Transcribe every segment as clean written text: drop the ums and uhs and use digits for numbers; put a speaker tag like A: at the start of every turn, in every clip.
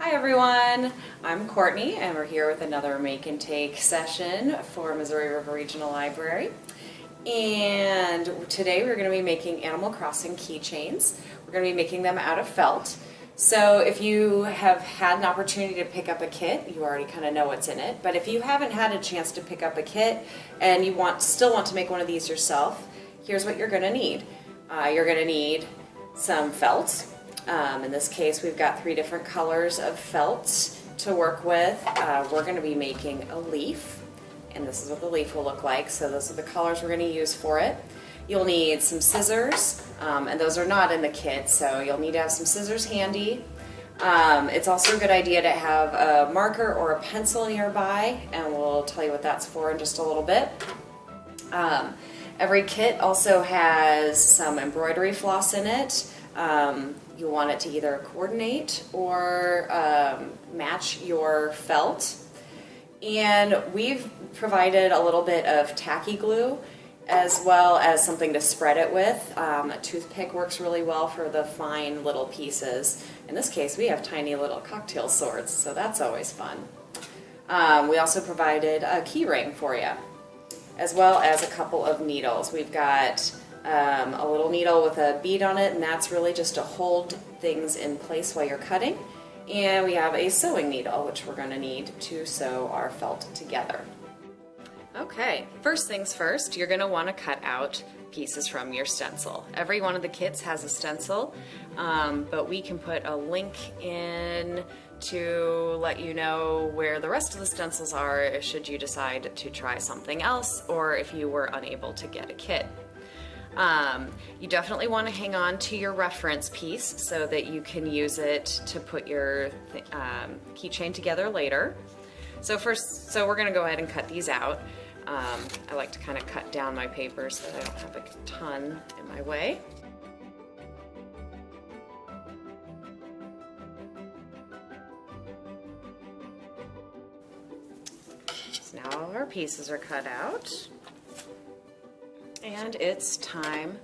A: Hi everyone, I'm Courtney and we're here with another make and take session for Missouri River Regional Library. And today we're going to be making Animal Crossing keychains. We're going to be making them out of felt. So if you have had an opportunity to pick up a kit, you already kind of know what's in it. But if you haven't had a chance to pick up a kit and you still want to make one of these yourself, here's what you're going to need. You're going to need some felt. In this case, we've got 3 different colors of felt to work with. We're going to be making a leaf, and this is what the leaf will look like. So those are the colors we're going to use for it. You'll need some scissors, and those are not in the kit, so you'll need to have some scissors handy. It's also a good idea to have a marker or a pencil nearby, and we'll tell you what that's for in just a little bit. Every kit also has some embroidery floss in it. You want it to either coordinate or match your felt. And we've provided a little bit of tacky glue as well as something to spread it with. A toothpick works really well for the fine little pieces. In this case, we have tiny little cocktail swords, so that's always fun. We also provided a key ring for you, as well as a couple of needles. We've got a little needle with a bead on it, and that's really just to hold things in place while you're cutting. And we have a sewing needle, which we're going to need to sew our felt together. Okay, first things first, you're going to want to cut out pieces from your stencil. Every one of the kits has a stencil, but we can put a link in to let you know where the rest of the stencils are should you decide to try something else or if you were unable to get a kit. You definitely want to hang on to your reference piece so that you can use it to put your keychain together later. So we're going to go ahead and cut these out. I like to kind of cut down my paper so that I don't have a ton in my way. So now all of our pieces are cut out. And it's time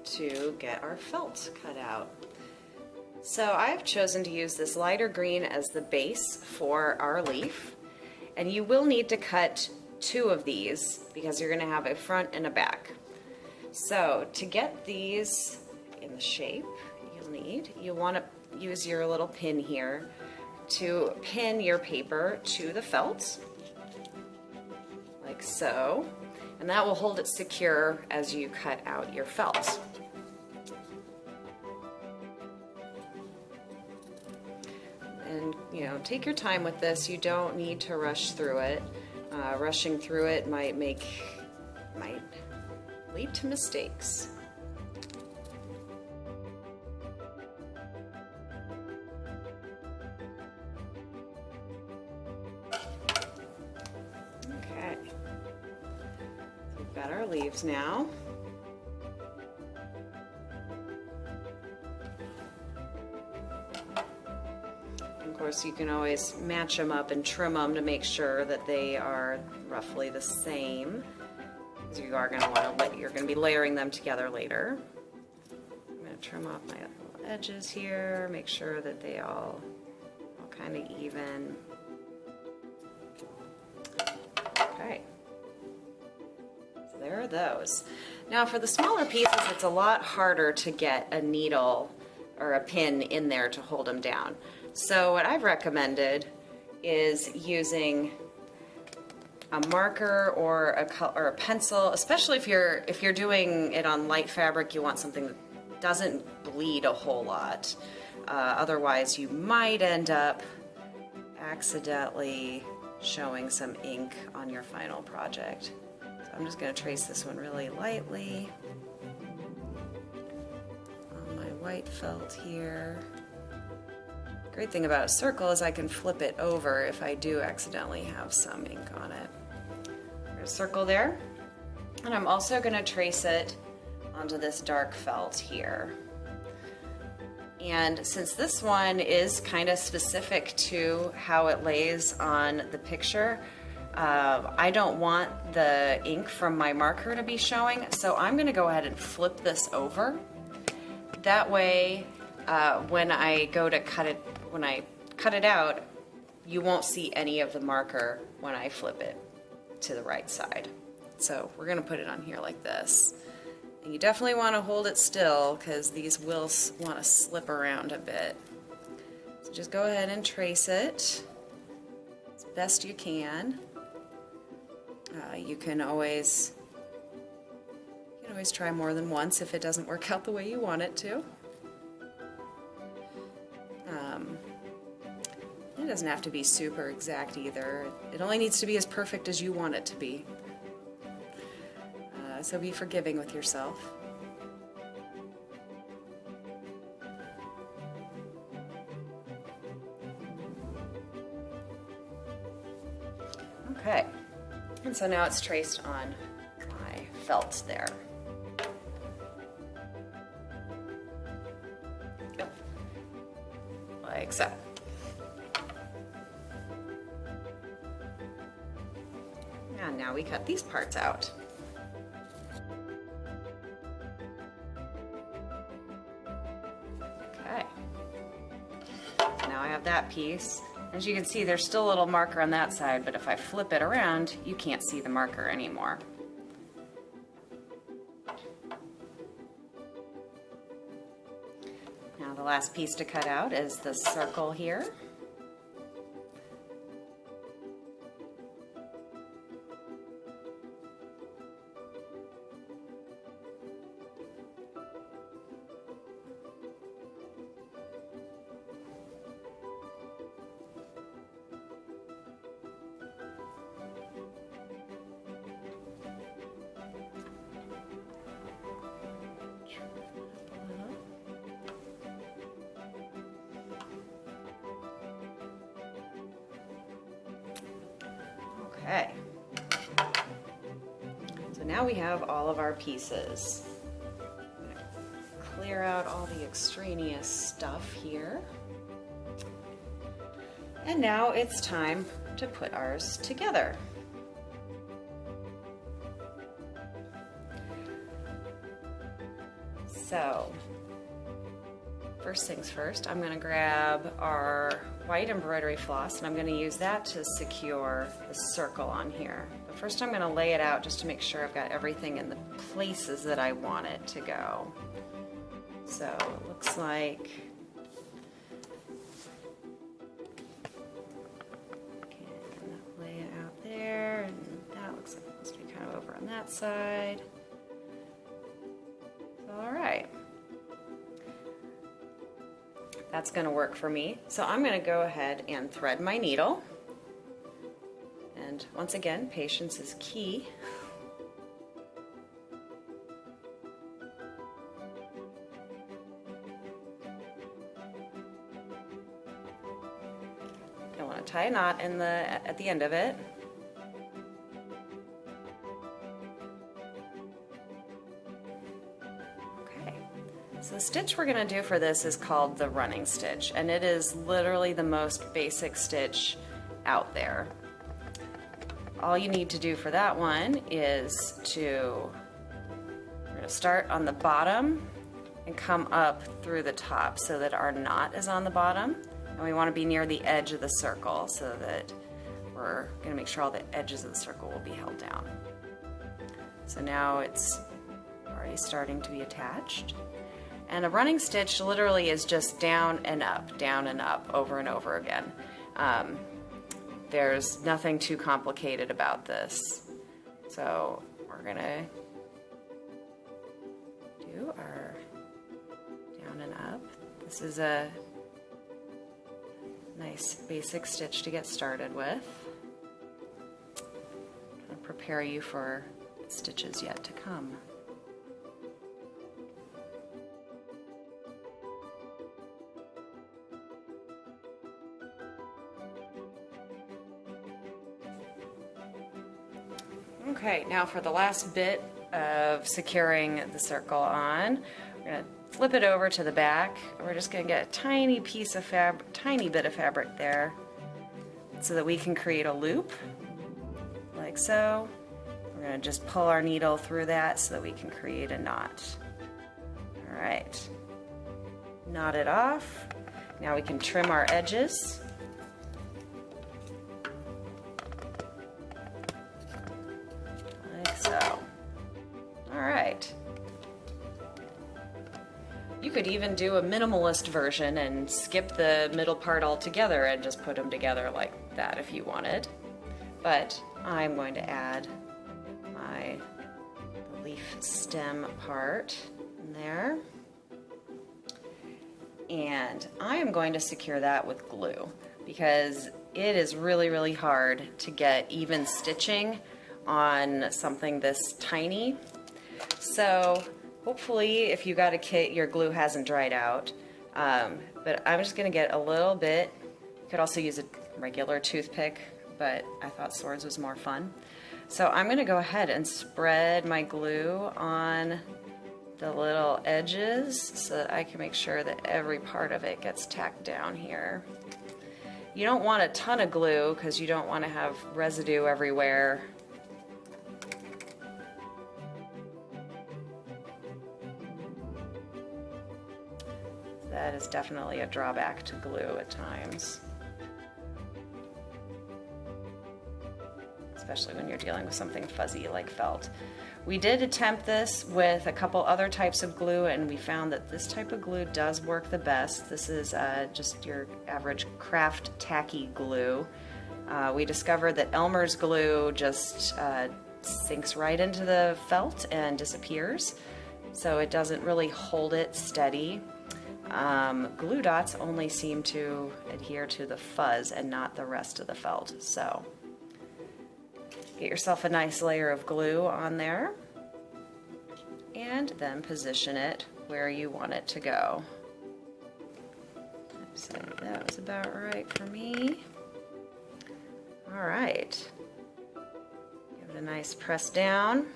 A: to get our felt cut out. So I've chosen to use this lighter green as the base for our leaf. And you will need to cut 2 of these because you're going to have a front and a back. So to get these in the shape you'll want to use your little pin here to pin your paper to the felt, like so. And that will hold it secure as you cut out your felt. And take your time with this. You don't need to rush through it. Rushing through it might lead to mistakes. Okay. We've got our leaves now. Of course, you can always match them up and trim them to make sure that they are roughly the same, because you're going to be layering them together later. I'm going to trim off my little edges here, make sure that they all kind of even. Okay. There are those. Now for the smaller pieces, it's a lot harder to get a needle or a pin in there to hold them down. So what I've recommended is using a marker or a pencil, especially if you're doing it on light fabric. You want something that doesn't bleed a whole lot. Otherwise, you might end up accidentally showing some ink on your final project. I'm just going to trace this one really lightly on my white felt here. Great thing about a circle is I can flip it over if I do accidentally have some ink on it. There's a circle there. And I'm also going to trace it onto this dark felt here. And since this one is kind of specific to how it lays on the picture, I don't want the ink from my marker to be showing, so I'm going to go ahead and flip this over. That way, when I go to cut it, when I cut it out, you won't see any of the marker when I flip it to the right side. So we're gonna put it on here like this. And you definitely wanna hold it still because these will wanna slip around a bit. So just go ahead and trace it as best you can. You can always try more than once if it doesn't work out the way you want it to. It doesn't have to be super exact either. It only needs to be as perfect as you want it to be. So be forgiving with yourself. Okay, and so now it's traced on my felt there. Yep. Like so. And now we cut these parts out. Okay. Now I have that piece. As you can see, there's still a little marker on that side, but if I flip it around, you can't see the marker anymore. Now the last piece to cut out is the circle here. Okay, so now we have all of our pieces. I'm going to clear out all the extraneous stuff here. And now it's time to put ours together. So, first things first, I'm going to grab our white embroidery floss and I'm going to use that to secure the circle on here. But first I'm going to lay it out just to make sure I've got everything in the places that I want it to go. So it looks like I can lay it out there, and that looks like it must be kind of over on that side. All right. That's going to work for me. So I'm going to go ahead and thread my needle. And once again, patience is key. I want to tie a knot at the end of it. So the stitch we're going to do for this is called the running stitch, and it is literally the most basic stitch out there. All you need to do for that one is we're going to start on the bottom and come up through the top so that our knot is on the bottom, and we want to be near the edge of the circle so that we're going to make sure all the edges of the circle will be held down. So now it's already starting to be attached. And a running stitch literally is just down and up, over and over again. There's nothing too complicated about this. So we're gonna do our down and up. This is a nice basic stitch to get started with. I'll prepare you for stitches yet to come. Okay, now for the last bit of securing the circle on, we're going to flip it over to the back. We're just going to get a tiny piece of tiny bit of fabric there so that we can create a loop, like so. We're going to just pull our needle through that so that we can create a knot. All right, knot it off. Now we can trim our edges. even do a minimalist version and skip the middle part altogether and just put them together like that if you wanted. But I'm going to add my leaf stem part in there. And I am going to secure that with glue because it is really hard to get even stitching on something this tiny. So hopefully if you got a kit, your glue hasn't dried out. But I'm just gonna get a little bit. You could also use a regular toothpick, but I thought swords was more fun. So I'm gonna go ahead and spread my glue on the little edges so that I can make sure that every part of it gets tacked down here. You don't want a ton of glue because you don't want to have residue everywhere. That is definitely a drawback to glue at times, especially when you're dealing with something fuzzy like felt. We did attempt this with a couple other types of glue and we found that this type of glue does work the best. This is just your average craft tacky glue. We discovered that Elmer's glue just sinks right into the felt and disappears, so it doesn't really hold it steady. Glue dots only seem to adhere to the fuzz and not the rest of the felt. So get yourself a nice layer of glue on there and then position it where you want it to go. I'd say that was about right for me. All right, give it a nice press down.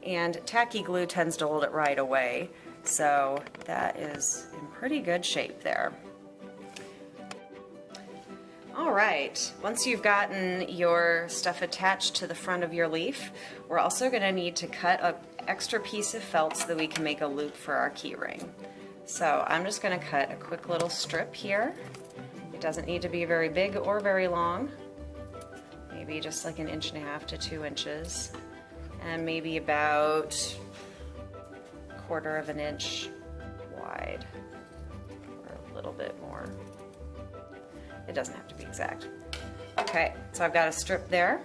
A: And tacky glue tends to hold it right away, so that is in pretty good shape there. All right, once you've gotten your stuff attached to the front of your leaf, we're also going to need to cut an extra piece of felt so that we can make a loop for our key ring. So I'm just going to cut a quick little strip here. It doesn't need to be very big or very long, maybe just like 1.5 to 2 inches, and maybe about 1/4 of an inch wide, or a little bit more. It doesn't have to be exact. Okay, so I've got a strip there,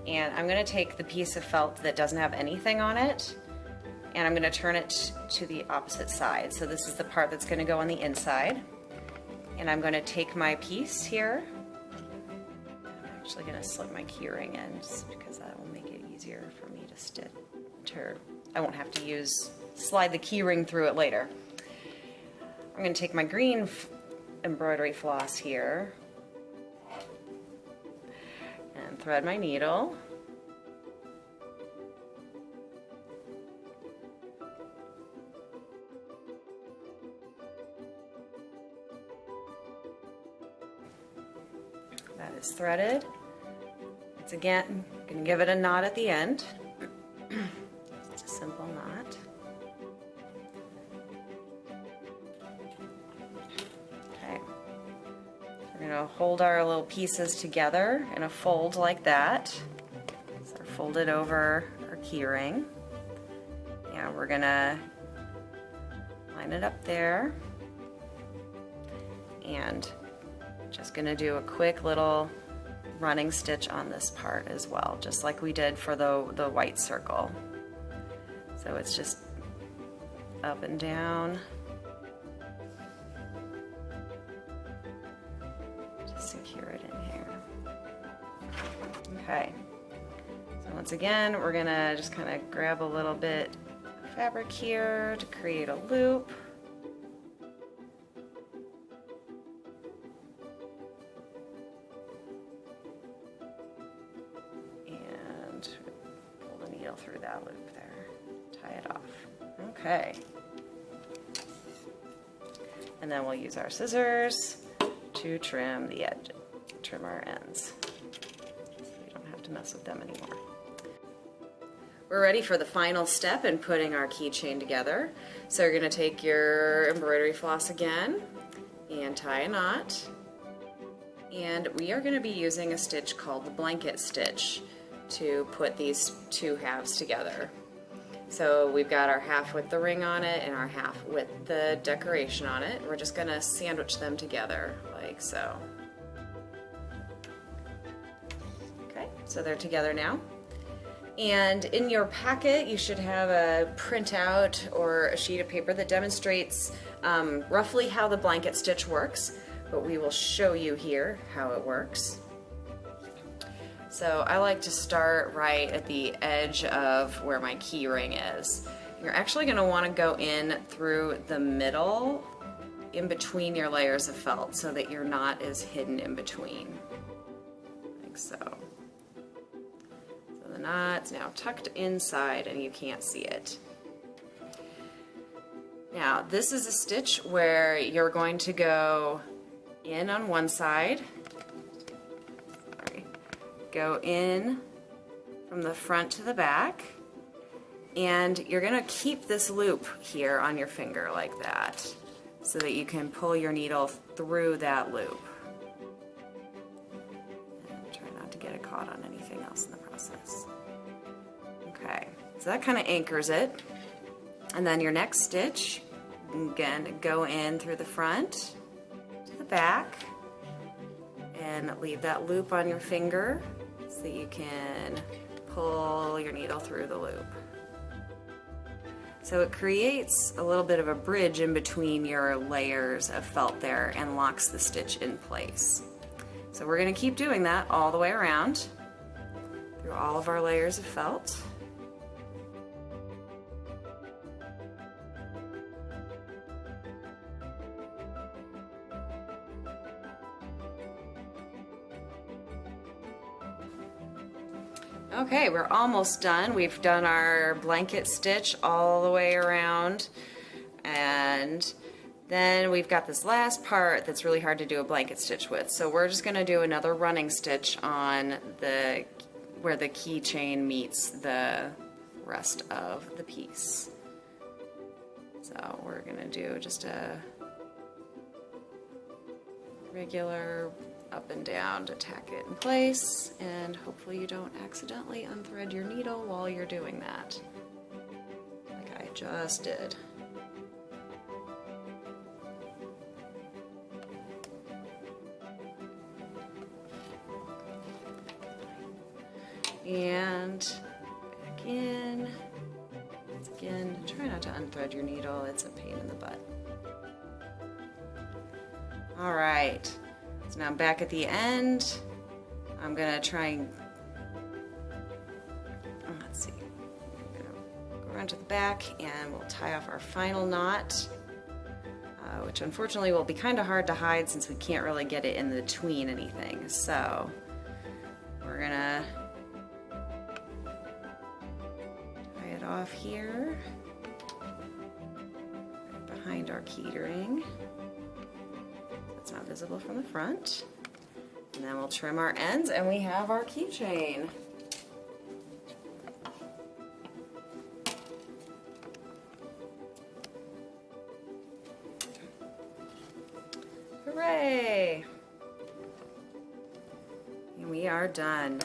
A: and I'm going to take the piece of felt that doesn't have anything on it, and I'm going to turn it to the opposite side. So this is the part that's going to go on the inside, and I'm going to take my piece here. I'm actually going to slip my key ring in just because that will make it easier for me to stitch. I won't have to slide the key ring through it later. I'm going to take my green embroidery floss here and thread my needle. That is threaded. It's again going to give it a knot at the end. Just a simple knot. We're going to hold our little pieces together in a fold like that. So they're folded over our key ring. And we're going to line it up there. And just going to do a quick little running stitch on this part as well, just like we did for the white circle. So it's just up and down. Secure it in here. Okay, so once again we're gonna just kind of grab a little bit of fabric here to create a loop. And pull the needle through that loop there. Tie it off. Okay. And then we'll use our scissors to trim the edge, trim our ends, so we don't have to mess with them anymore. We're ready for the final step in putting our keychain together. So you're going to take your embroidery floss again and tie a knot. And we are going to be using a stitch called the blanket stitch to put these two halves together. So we've got our half with the ring on it and our half with the decoration on it. We're just gonna sandwich them together like so. Okay, so they're together now. And in your packet, you should have a printout or a sheet of paper that demonstrates roughly how the blanket stitch works, but we will show you here how it works. So I like to start right at the edge of where my key ring is. You're actually going to want to go in through the middle, in between your layers of felt, so that your knot is hidden in between, like so. So the knot's now tucked inside and you can't see it. Now this is a stitch where you're going to go in on one side, go in from the front to the back, and you're going to keep this loop here on your finger like that so that you can pull your needle through that loop. And try not to get it caught on anything else in the process. Okay, so that kind of anchors it. And then your next stitch, again, go in through the front to the back and leave that loop on your finger so that you can pull your needle through the loop. So it creates a little bit of a bridge in between your layers of felt there and locks the stitch in place. So we're going to keep doing that all the way around through all of our layers of felt. Okay, we're almost done. We've done our blanket stitch all the way around, and then we've got this last part that's really hard to do a blanket stitch with. So we're just going to do another running stitch on the where the keychain meets the rest of the piece. So we're going to do just a regular up and down to tack it in place, and hopefully you don't accidentally unthread your needle while you're doing that, like I just did. And back in. Once again, try not to unthread your needle, it's a pain in the butt. All right. So now I'm back at the end. I'm gonna try and, let's see, I'm gonna go around to the back and we'll tie off our final knot, which unfortunately will be kind of hard to hide since we can't really get it in between anything. So we're gonna tie it off here, right behind our key ring. It's not visible from the front. And then we'll trim our ends and we have our keychain. Hooray! And we are done.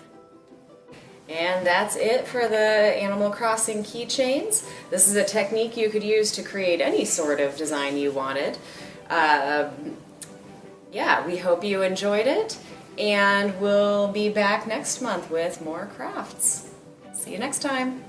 A: And that's it for the Animal Crossing keychains. This is a technique you could use to create any sort of design you wanted. Yeah, we hope you enjoyed it, and we'll be back next month with more crafts. See you next time.